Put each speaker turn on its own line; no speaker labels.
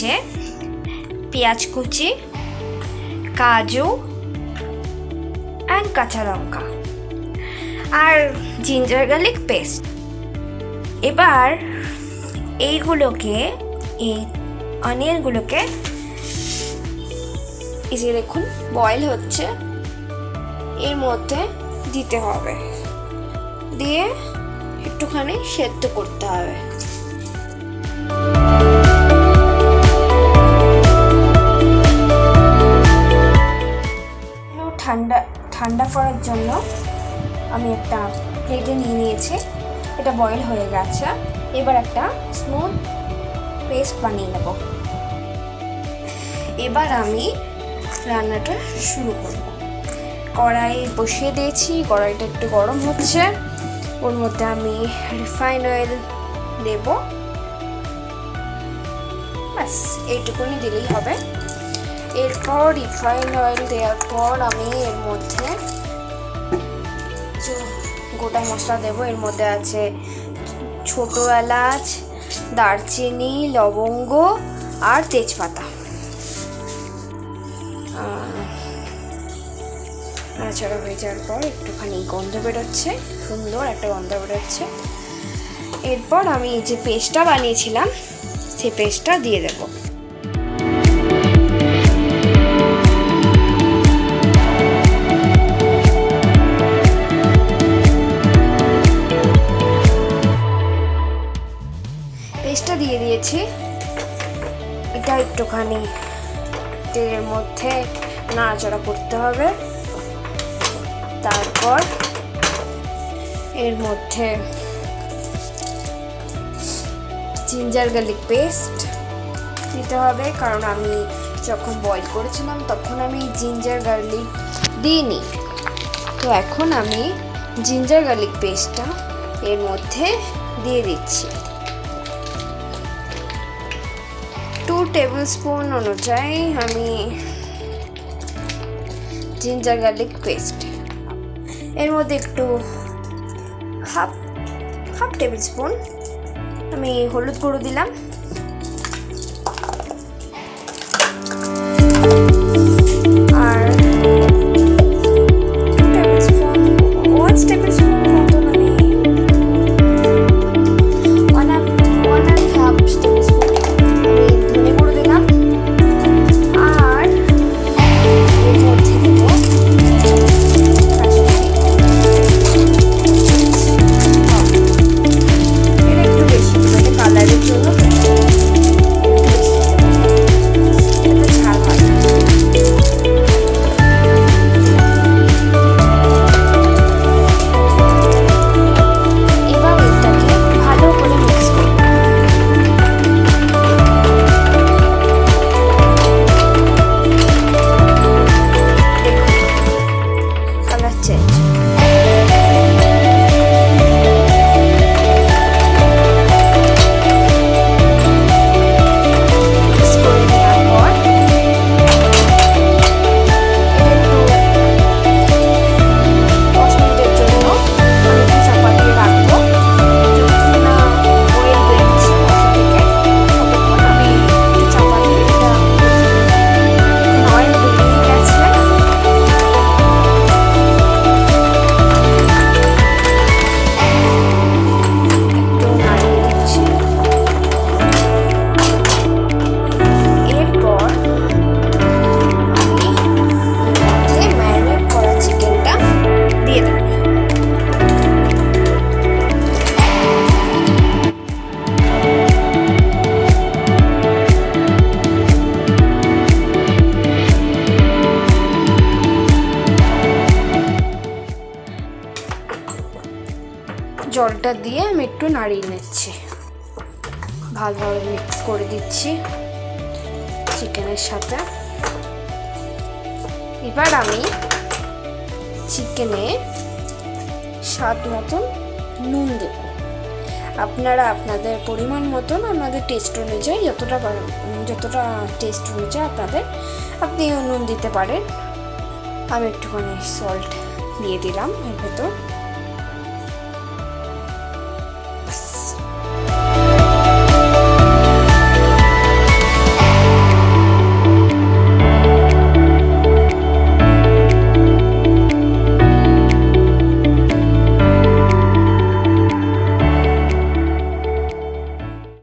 আছে পেঁয়াজ কুচি, কাজু অ্যান্ড কাঁচা লঙ্কা আর জিঞ্জার গার্লিক পেস্ট। এবার এই অনিয়নগুলোকে এই যে দেখুন বয়েল হচ্ছে, এর মধ্যে দিতে হবে, দিয়ে একটুখানি সেদ্ধ করতে হবে। ঠান্ডা করার জন্য আমি একটা প্লেটে নিয়ে নিয়েছি, এটা বয়েল হয়ে গেছে। এবার একটা স্মুথ পেস্ট বানিয়ে নেব। এবার আমি রান্নাটা শুরু করব। কড়াই বসিয়ে দিয়েছি, কড়াইটা একটু গরম হচ্ছে, ওর মধ্যে আমি রিফাইন অয়েল দেব। ব্যাস এইটুকুনি দিলেই হবে। এরপর রিফাইন অয়েল দেওয়ার পর আমি এর মধ্যে গোটা মশলা দেব। এর মধ্যে আছে ছোট এলাচ, দারচিনি, লবঙ্গ আর তেজপাতা। নাড়াচাড়া হয়ে যাওয়ার পর একটুখানি গন্ধ বেরোচ্ছে, সুন্দর একটা গন্ধ বেরোচ্ছে। এরপর আমি যে পেস্টটা বানিয়েছিলাম সেই পেস্টটা দিয়ে দেব। পেস্টটা দিয়ে দিয়েছি। এটা একটুখানি তেলের মধ্যে নাড়াচাড়া করতে হবে। তারপর এর মধ্যে জিঞ্জার গার্লিক পেস্ট দিতে হবে, কারণ আমি যখন বয়েল করেছিলাম তখন আমি জিঞ্জার গার্লিক দিইনি। তো এখন আমি জিঞ্জার গার্লিক পেস্টটা এর মধ্যে দিয়ে দিচ্ছি। 2 টেবিল স্পুন অনুযায়ী আমি জিঞ্জার গার্লিক পেস্ট, এর মধ্যে একটু হাফ টেবিল স্পুন আমি হলুদ গুঁড়ো দিলাম, আর 1 টেবিল স্পুন মতন আমি 1.5 টেবিল স্পুন আমি ধনে গুঁড়ো দিলাম। আর এর মধ্যে দেবো কালারের জন্য ঝাল হয়। এবার এটাকে ভালো করে মিক্স করব। Colour change. জলটা দিয়ে আমি একটু নাড়িয়ে নিচ্ছি, ভালোভাবে মিক্স করে দিচ্ছি চিকেনের সাথে। এবার আমি চিকেনে স্বাদ মতন নুন দেব। আপনারা আপনাদের পরিমাণ মতন, আপনাদের টেস্ট অনুযায়ী যতটা টেস্ট অনুযায়ী আপনিও নুন দিতে পারেন। আমি একটুখানি সল্ট দিয়ে দিলাম এর ভেতর।